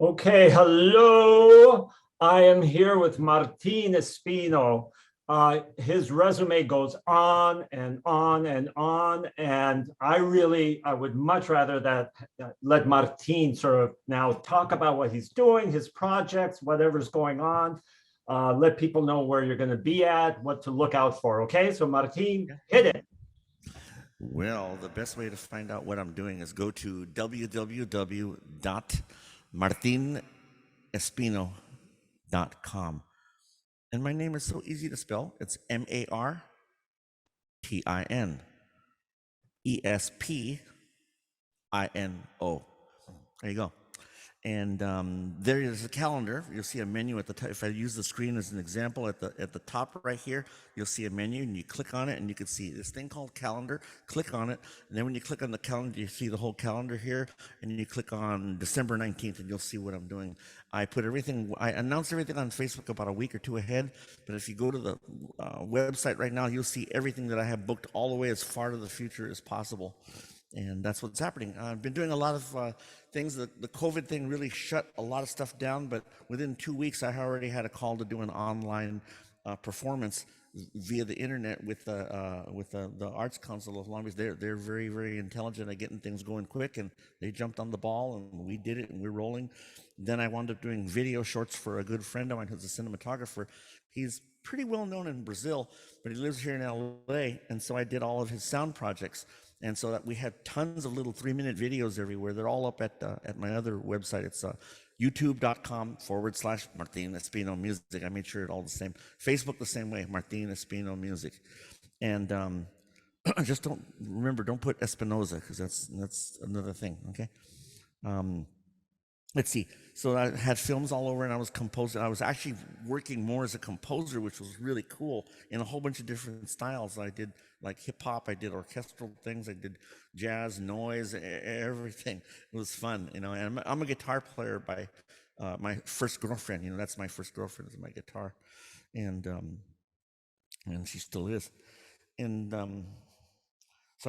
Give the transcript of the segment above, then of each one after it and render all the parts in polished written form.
Okay, hello. I am here with Martin Espino. His resume goes on and on and on, and I would much rather that let Martin sort of now talk about what he's doing, his projects, whatever's going on. Let people know where you're going to be at, what to look out for. Okay, so Martin, hit it. Well, the best way to find out what I'm doing is go to www.martinespino.com. And my name is so easy to spell. It's MartinEspino. There you go. And there is a calendar. You'll see a menu at the top. If I use the screen as an example, at the top right here, you'll see a menu, and you click on it, and you can see this thing called calendar. Click on it, and then when you click on the calendar, you see the whole calendar here, and you click on December 19th, and you'll see what I'm doing. I announce everything on Facebook about a week or two ahead, but if you go to the website right now, you'll see everything that I have booked all the way as far to the future as possible. And that's what's happening. I've been doing a lot of things. The COVID thing really shut a lot of stuff down, but within 2 weeks, I already had a call to do an online performance via the internet with the Arts Council of Long Beach. They're very, very intelligent at getting things going quick, and they jumped on the ball, and we did it, and we're rolling. Then I wound up doing video shorts for a good friend of mine who's a cinematographer. He's pretty well known in Brazil, but he lives here in LA, and so I did all of his sound projects. And so that we had tons of little 3-minute videos everywhere. They're all up at my other website. It's youtube.com/Martin Espino Music. I made sure it's all the same. Facebook the same way, Martin Espino Music. And just don't put Espinoza, because that's another thing, okay? Let's see. So I had films all over, and I was composing. I was actually working more as a composer, which was really cool, in a whole bunch of different styles. I did like hip hop, I did orchestral things, I did jazz, noise, everything. It was fun, And I'm a guitar player by my first girlfriend. That's my first girlfriend, is my guitar, and she still is. And so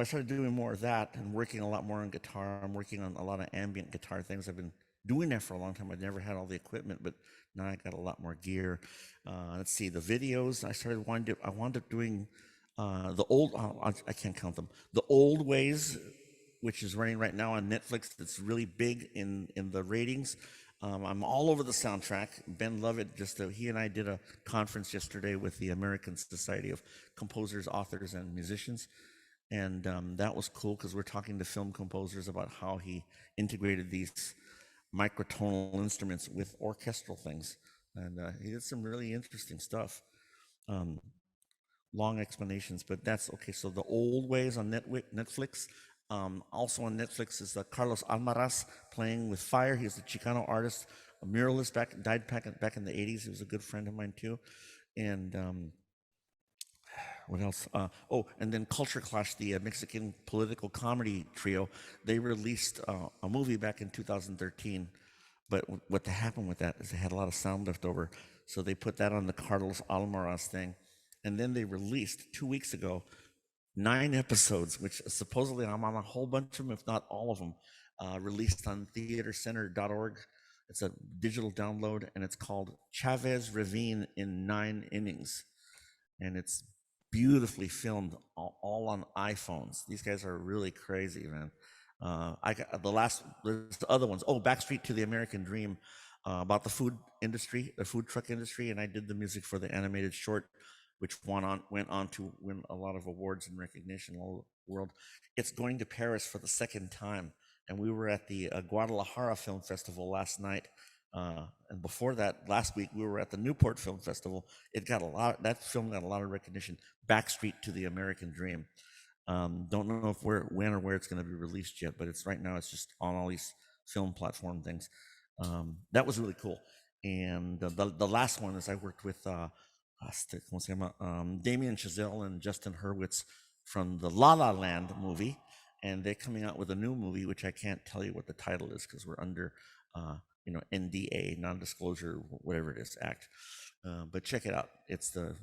I started doing more of that and working a lot more on guitar. I'm working on a lot of ambient guitar things. I've been doing that for a long time. I never had all the equipment, but now I got a lot more gear. Let's see, the videos. I wound up doing the old. I can't count them. The Old Ways, which is running right now on Netflix. That's really big in the ratings. I'm all over the soundtrack. Ben Lovett, he and I did a conference yesterday with the American Society of Composers, Authors, and Musicians. And that was cool, because we're talking to film composers about how he integrated these microtonal instruments with orchestral things. And he did some really interesting stuff. Long explanations, but that's okay. So the Old Ways on Netflix. Also on Netflix is Carlos Almaraz, Playing with Fire. He's a Chicano artist, a muralist, died back in the 80s. He was a good friend of mine too. And what else? And then Culture Clash, the Mexican political comedy trio. They released a movie back in 2013. But what happened with that is they had a lot of sound left over, so they put that on the Carlos Almaraz thing. And then they released 2 weeks ago 9 episodes, which supposedly I'm on a whole bunch of them, if not all of them, released on theatercenter.org. It's a digital download, and it's called Chavez Ravine in 9 Innings. And it's beautifully filmed, all on iPhones. These guys are really crazy, man. I got there's the other ones. Backstreet to the American Dream, about the food industry, the food truck industry, and I did the music for the animated short, which went on to win a lot of awards and recognition all over the world. It's going to Paris for the second time, and we were at the Guadalajara Film Festival last night. And before that, last week, we were at the Newport Film Festival. That film got a lot of recognition. Backstreet to the American Dream. Don't know when or where it's going to be released yet, but right now it's just on all these film platform things. That was really cool. And the last one is I worked with Damien Chazelle and Justin Hurwitz from the La La Land movie, and they're coming out with a new movie, which I can't tell you what the title is because we're under NDA, non-disclosure, whatever it is, act. But check it out. It's the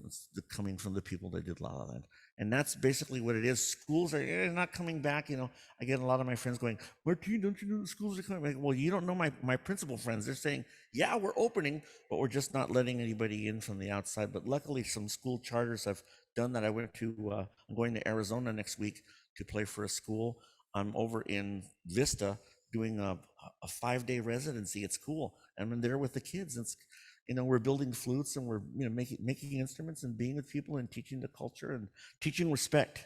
coming from the people that did La La Land, and that's basically what it is. Schools are not coming back. I get a lot of my friends going, "Martin, don't you know the schools are coming back?" Well, you don't know my principal friends. They're saying, "Yeah, we're opening, but we're just not letting anybody in from the outside." But luckily, some school charters have done that. I'm going to Arizona next week to play for a school. I'm over in Vista doing a 5-day residency. It's cool. And I'm there with the kids. We're building flutes, and we're making instruments and being with people and teaching the culture and teaching respect.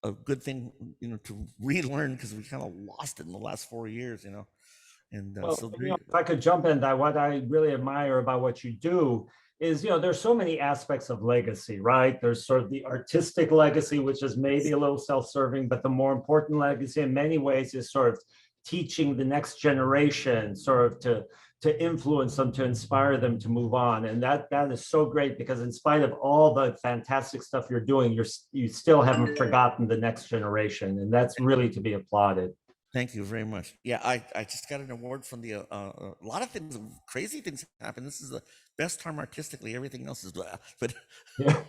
A good thing to relearn, because we kind of lost it in the last 4 years. And Well, so if I could jump in, that what I really admire about what you do is, there's so many aspects of legacy, right? There's sort of the artistic legacy, which is maybe a little self-serving, but the more important legacy in many ways is sort of teaching the next generation, sort of to influence them, to inspire them to move on. And that is so great, because in spite of all the fantastic stuff you're doing, you still haven't forgotten the next generation. And that's really to be applauded. Thank you very much. Yeah, I just got an award from a lot of things, crazy things happen. This is the best time artistically. Everything else is blah. But Yeah.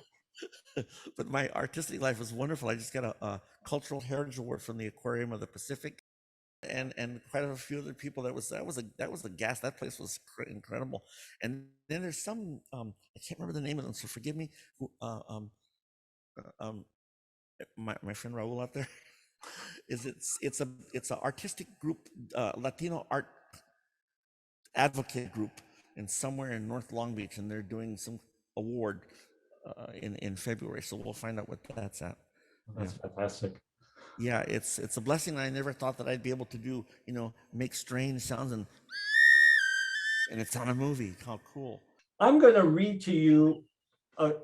but my artistic life was wonderful. I just got a cultural heritage award from the Aquarium of the Pacific, and quite a few other people. That was a gas. That place was incredible. And then there's some I can't remember the name of them, so forgive me. Who my friend Raul out there. It's a artistic group, Latino art advocate group, and somewhere in North Long Beach, and they're doing some award in February. So we'll find out what that's at. That's fantastic. Yeah, it's a blessing. I never thought that I'd be able to do, make strange sounds, and it's on a movie. How cool! I'm going to read to you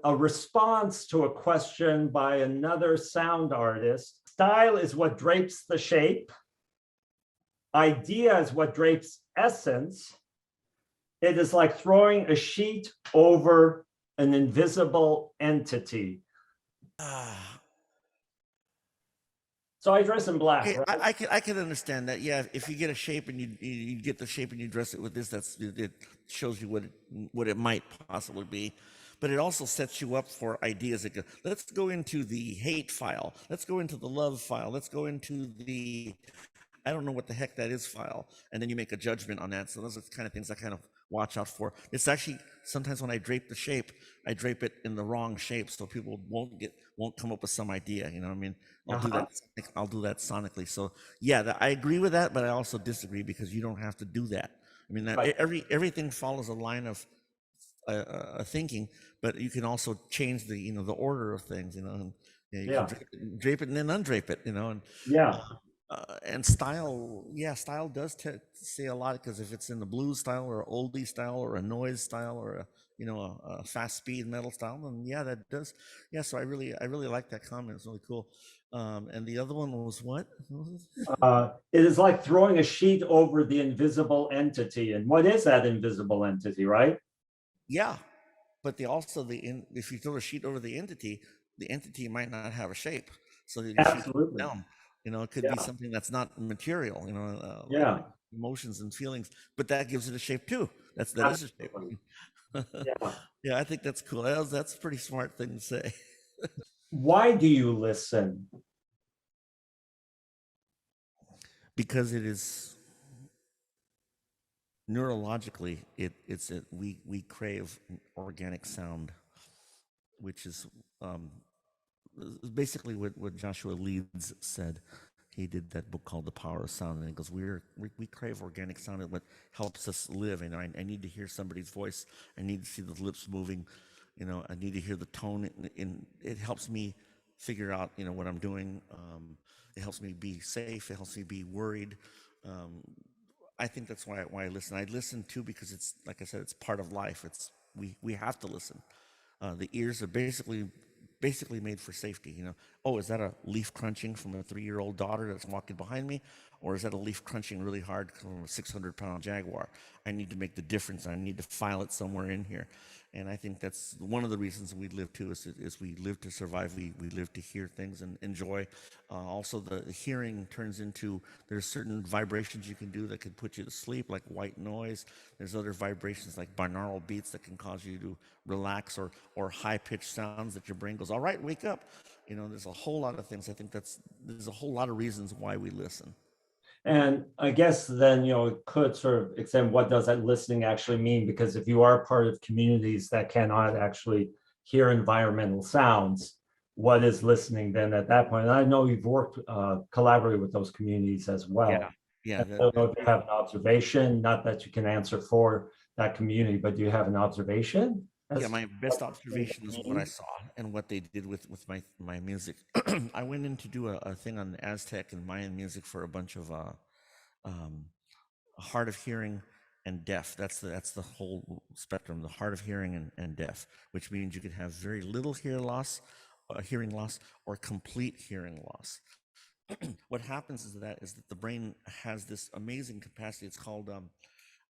a response to a question by another sound artist. Style is what drapes the shape. Idea is what drapes essence. It is like throwing a sheet over an invisible entity. So I dress in black. Okay, right? I can understand that. Yeah, if you get a shape and you get the shape and you dress it with this, it shows you what it might possibly be. But it also sets you up for ideas. Let's go into the hate file. Let's go into the love file. Let's go into the I don't know what the heck that is file. And then you make a judgment on that. So those are the kind of things I kind of watch out for. It's actually sometimes when I drape the shape, I drape it in the wrong shape, so people won't come up with some idea. You know what I mean? I'll do that sonically. So yeah, I agree with that, but I also disagree, because you don't have to do that. I mean, Right. everything follows a line of thinking, but you can also change the the order of things. And you Yeah. can drape it and then undrape it. Yeah. And style, yeah, style does say a lot, because if it's in the blues style or oldie style or a noise style or a fast speed metal style, then yeah, that does. Yeah, so I really like that comment. It's really cool. And the other one was what? It is like throwing a sheet over the invisible entity. And what is that invisible entity, right? Yeah, but if you throw a sheet over the entity might not have a shape, so the sheet Absolutely. down. It could be Yeah. something that's not material. Like Yeah. emotions and feelings, but that gives it a shape too. That is a shape. Absolutely. Yeah. Yeah, I think that's cool. That's a pretty smart thing to say. Why do you listen? Because it is neurologically, we crave organic sound, which is basically what Joshua Leeds said. He did that book called The Power of Sound, and he goes, we crave organic sound. What helps us live. I need to hear somebody's voice. I need to see the lips moving. I need to hear the tone. It helps me figure out what I'm doing. It helps me be safe. It helps me be worried. I think that's why I listen. I listen too, because it's, like I said, it's part of life. We have to listen. The ears are basically made for safety. oh, is that a leaf crunching from a 3-year-old daughter that's walking behind me? Or is that a leaf crunching really hard from a 600-pound jaguar? I need to make the difference. I need to file it somewhere in here. And I think that's one of the reasons we live too, is we live to survive. We live to hear things and enjoy. Also, the hearing turns into, there's certain vibrations you can do that can put you to sleep, like white noise. There's other vibrations like binaural beats that can cause you to relax, or high-pitched sounds that your brain goes, all right, wake up. You know, there's a whole lot of things. I think there's a whole lot of reasons why we listen. And I guess then, it could sort of extend, what does that listening actually mean? Because if you are part of communities that cannot actually hear environmental sounds, what is listening then at that point? And I know you've worked, collaborated with those communities as well. Yeah, yeah. I don't know if you have an observation, not that you can answer for that community, but do you have an observation? Yeah, my best observation is what I saw and what they did with my music. I went in to do a thing on Aztec and Mayan music for a bunch of hard of hearing and deaf. That's the whole spectrum, the hard of hearing and deaf, which means you could have very little hearing loss, or complete hearing loss. What happens is that the brain has this amazing capacity. It's called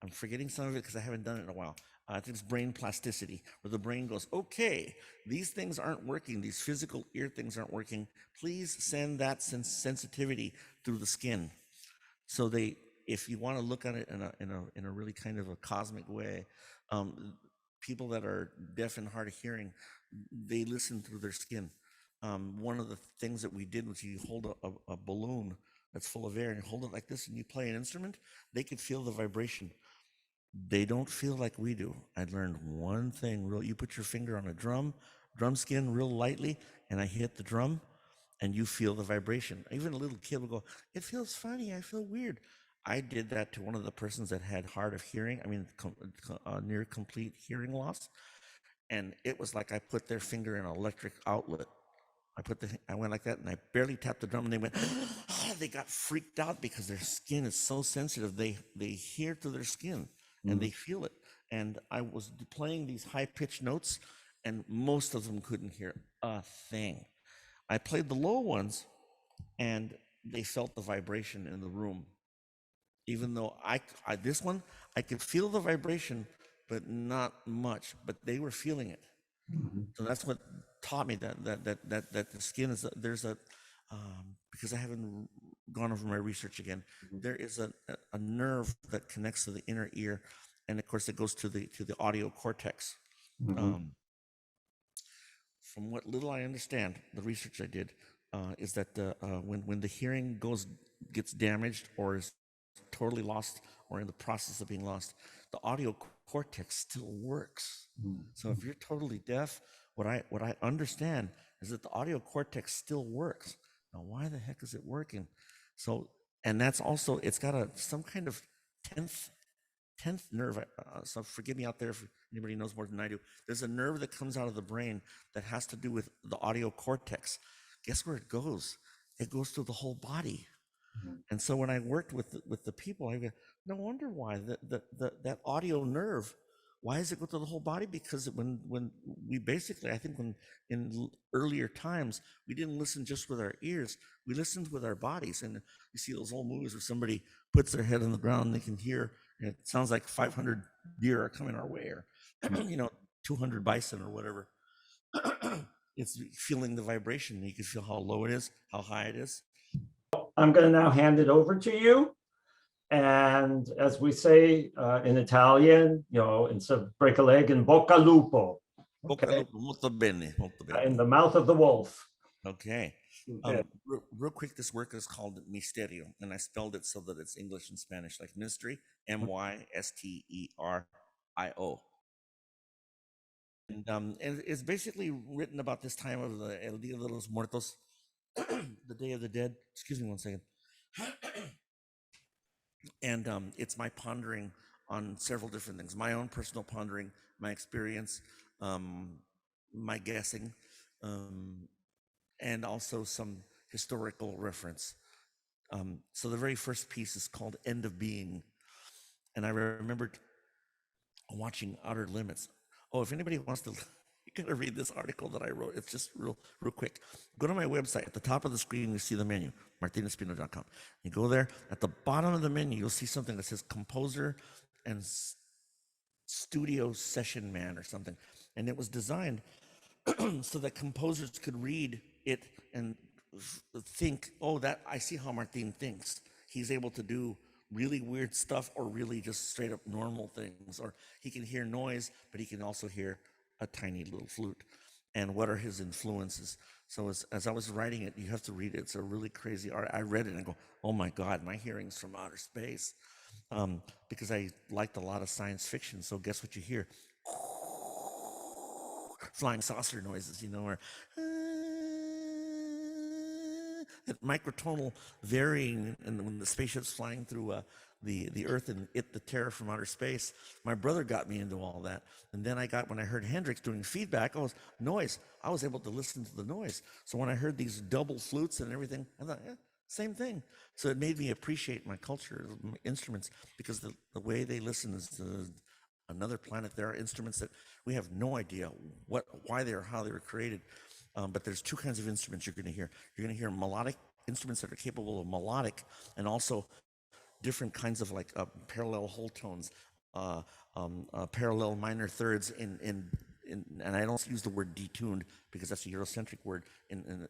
I'm forgetting some of it because I haven't done it in a while. I think it's brain plasticity, where the brain goes, okay, these things aren't working. These physical ear things aren't working. Please send that sensitivity through the skin. So if you want to look at it in a really kind of a cosmic way, people that are deaf and hard of hearing, they listen through their skin. One of the things that we did was, you hold a balloon that's full of air and you hold it like this and you play an instrument, they could feel the vibration. They don't feel like we do. I learned one thing real. You put your finger on a drum skin real lightly, and I hit the drum, and you feel the vibration. Even a little kid will go, it feels funny, I feel weird. I did that to one of the persons that had hard of hearing, near complete hearing loss. And it was like I put their finger in an electric outlet. I went like that, and I barely tapped the drum, and they went, they got freaked out because their skin is so sensitive. They hear through their skin, and they feel it. And I was playing these high-pitched notes, and most of them couldn't hear a thing. I played the low ones, and they felt the vibration in the room. Even though this one, I could feel the vibration, but not much. But they were feeling it. So that's what taught me that the skin is because I haven't gone over my research again. There is a nerve that connects to the inner ear, and of course it goes to the audio cortex. From what little I understand, the research I did is that when the hearing gets damaged or is totally lost or in the process of being lost, the audio cortex still works. So if you're totally deaf, what I understand is that the audio cortex still works. Now, why the heck is it working? So, and that's also, it's got some kind of 10th nerve. So forgive me out there if anybody knows more than I do. There's a nerve that comes out of the brain that has to do with the audio cortex. Guess where it goes? It goes through the whole body. And so when I worked with the people, I go, no wonder why that audio nerve, why does it go through the whole body? Because when we basically, I think when in earlier times, we didn't listen just with our ears, we listened with our bodies. And you see those old movies where somebody puts their head on the ground and they can hear, and it sounds like 500 deer are coming our way, or 200 bison or whatever. It's feeling the vibration. You can feel how low it is, how high it is. I'm going to now hand it over to you. And as we say in Italian, instead of break a leg, in bocca al lupo. Okay. Molto bene, molto bene. In the mouth of the wolf. Okay. Real quick, this work is called MYSTERIO, and I spelled it so that it's English and Spanish, like mystery, MYSTERIO. And it's basically written about this time of the El Dia de los Muertos, the Day of the Dead. Excuse me one second. And it's my pondering on several different things, my own personal pondering, my experience, my guessing, and also some historical reference. So the very first piece is called End of Being. And I remembered watching Outer Limits. Oh, if anybody wants to You gotta read this article that I wrote. It's just real quick. Go to my website. At the top of the screen, you see the menu, martinespino.com. You go there. At the bottom of the menu, you'll see something that says composer and studio session man or something. And it was designed so that composers could read it and think, oh, that I see how Martin thinks. He's able to do really weird stuff or really just straight up normal things. Or he can hear noise, but he can also hear a tiny little flute. And what are his influences? So as I was writing it, you have to read it. It's a really crazy art. I read it and I go, oh my God, my hearing's from outer space. Because I liked a lot of science fiction. So guess what you hear? Flying saucer noises, you know, or that microtonal varying, and when the spaceship's flying through the Earth and the terror from outer space. My brother got me into all that, and then when I heard Hendrix doing feedback, noise. I was able to listen to the noise. So when I heard these double flutes and everything, I thought, yeah, same thing. So it made me appreciate my culture, my instruments, because the way they listen is another planet. There are instruments that we have no idea why they are, how they were created. But there's two kinds of instruments you're going to hear. You're going to hear melodic instruments that are capable of melodic, and also different kinds of like parallel whole tones, parallel minor thirds and I don't use the word detuned because that's a Eurocentric word in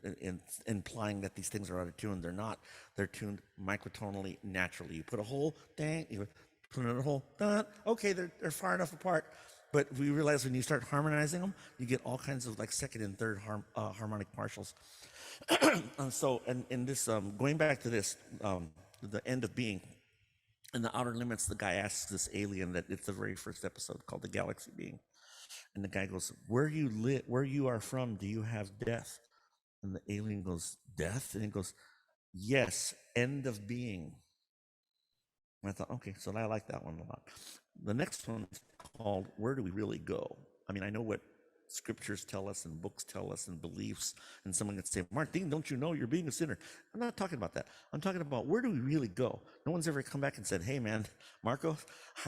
implying that these things are out of tune. They're not. They're tuned microtonally, naturally. You put a whole dang, you put another whole dun. Okay, they're far enough apart. But we realize when you start harmonizing them, you get all kinds of like second and third harmonic partials. And in this, going back to this, the end of being, in the Outer Limits, the guy asks this alien that it's the very first episode called The Galaxy Being. And the guy goes, where you are from, do you have death? And the alien goes, death? And he goes, yes, end of being. And I thought, okay, so I like that one a lot. The next one is called Where Do We Really Go? I mean, I know what scriptures tell us and books tell us and beliefs, and someone could say, Martin, don't you know you're being a sinner? I'm not talking about that. I'm talking about where do we really go? No one's ever come back and said, hey man, Marco,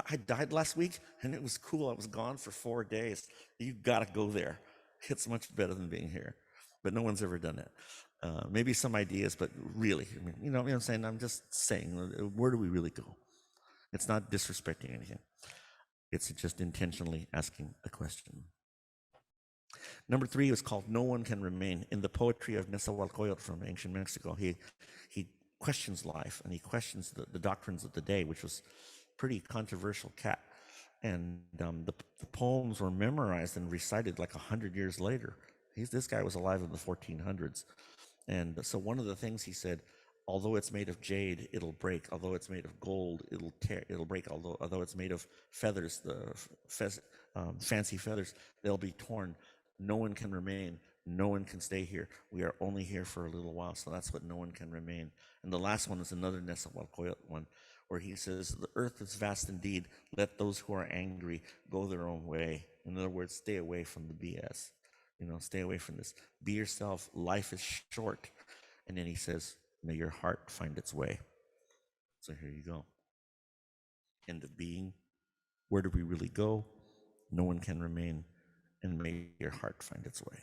I died last week and it was cool. I was gone for 4 days. You gotta go there. It's much better than being here. But no one's ever done that. Maybe some ideas, but really, I mean, you know what I'm saying? I'm just saying, where do we really go? It's not disrespecting anything. It's just intentionally asking a question. Number 3 is called No One Can Remain. In the poetry of Nezahualcóyotl from ancient Mexico, he questions life and he questions the doctrines of the day, which was pretty controversial cat. And the poems were memorized and recited like 100 years later. This guy was alive in the 1400s. And so one of the things he said, although it's made of jade, it'll break. Although it's made of gold, it'll break. Although it's made of feathers, fancy feathers, they'll be torn. No one can remain. No one can stay here. We are only here for a little while. So that's what no one can remain. And the last one is another Nezahualcóyotl one, where he says, the earth is vast indeed. Let those who are angry go their own way. In other words, stay away from the BS. Stay away from this. Be yourself. Life is short. And then he says, may your heart find its way. So here you go. End of being. Where do we really go? No one can remain. And may your heart find its way.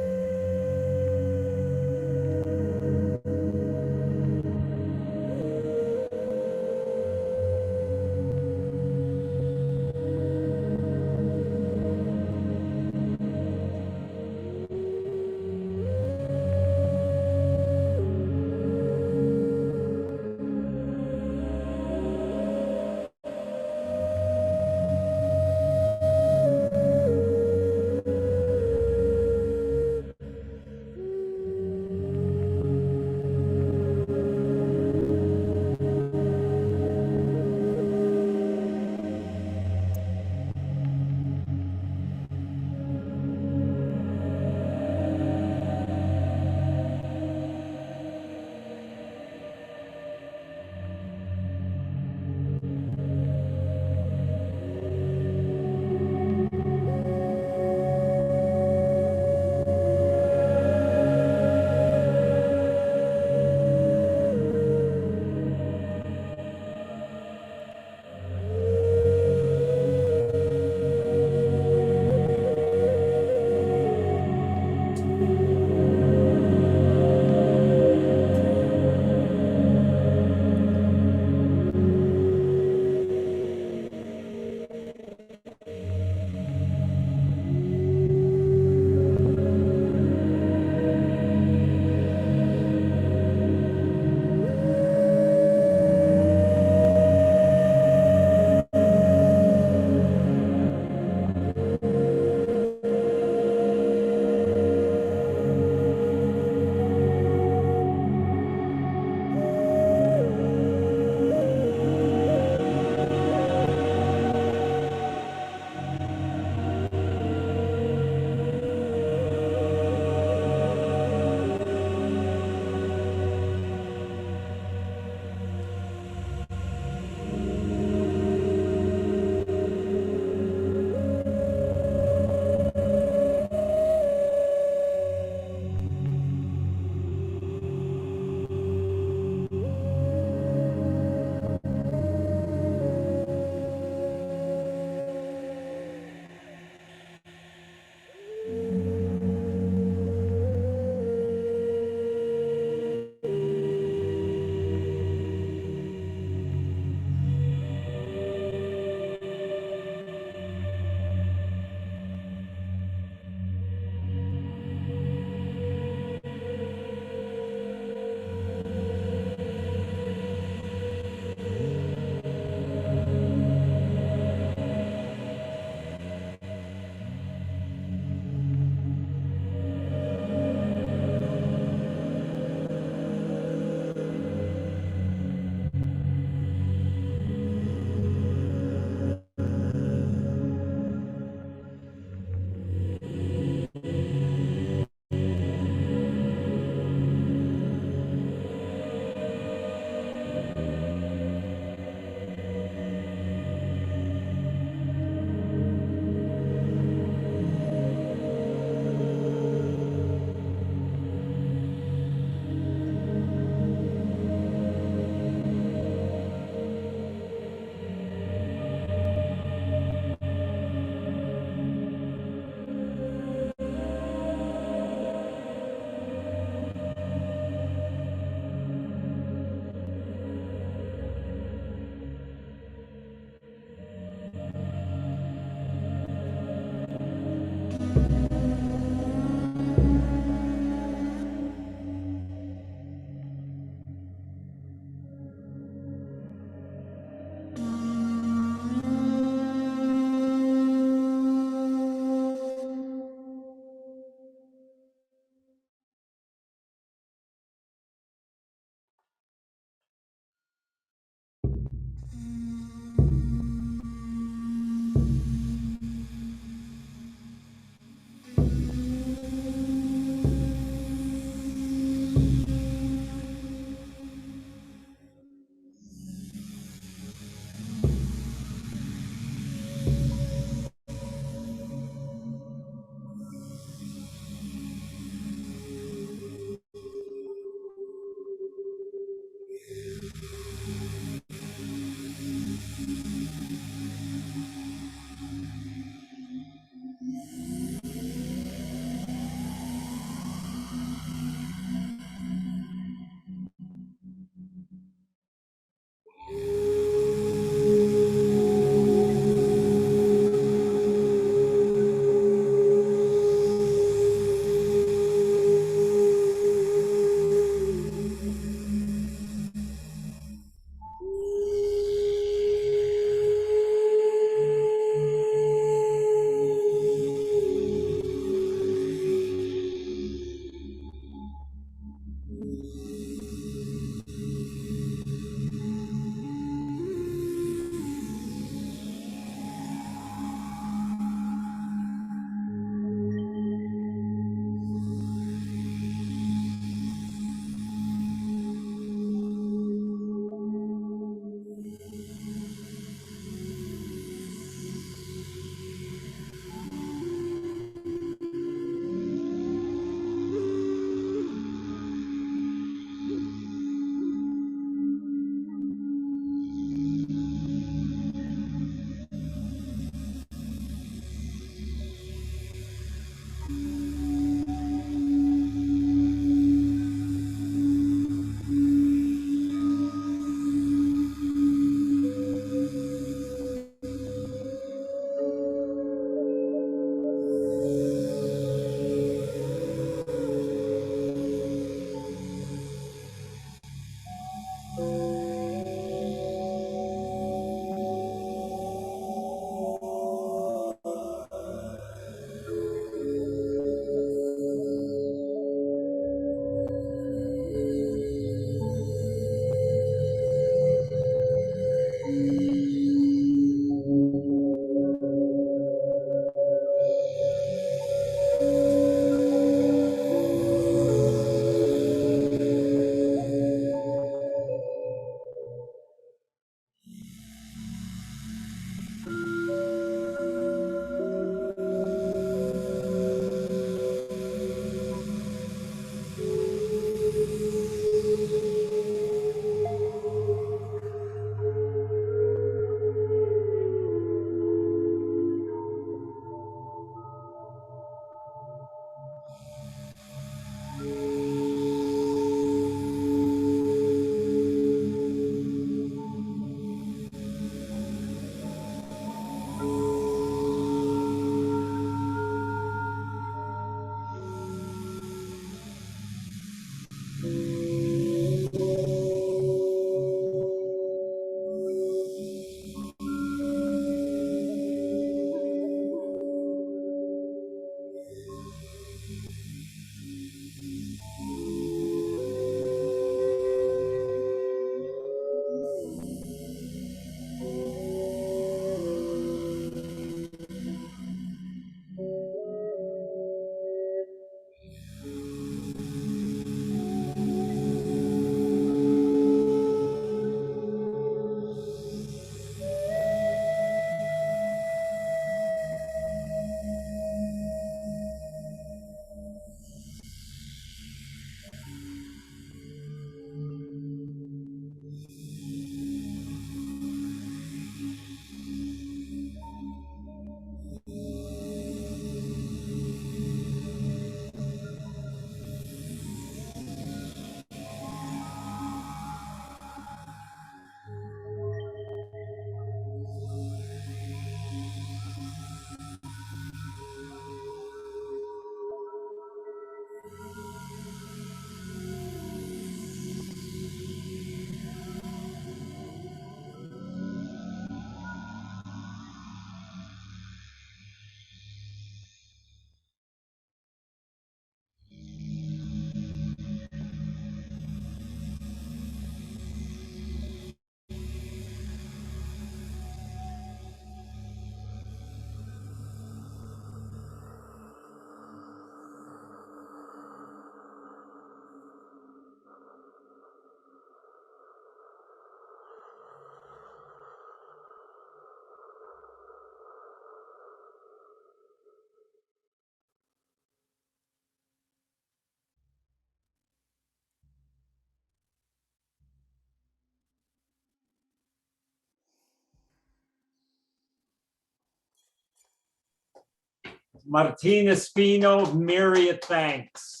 Martin Espino, myriad thanks.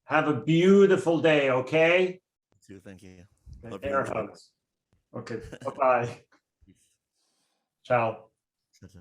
Have a beautiful day, okay? Thank you. And Hope you air enjoy. hugs. Okay, bye-bye. Ciao. Ciao.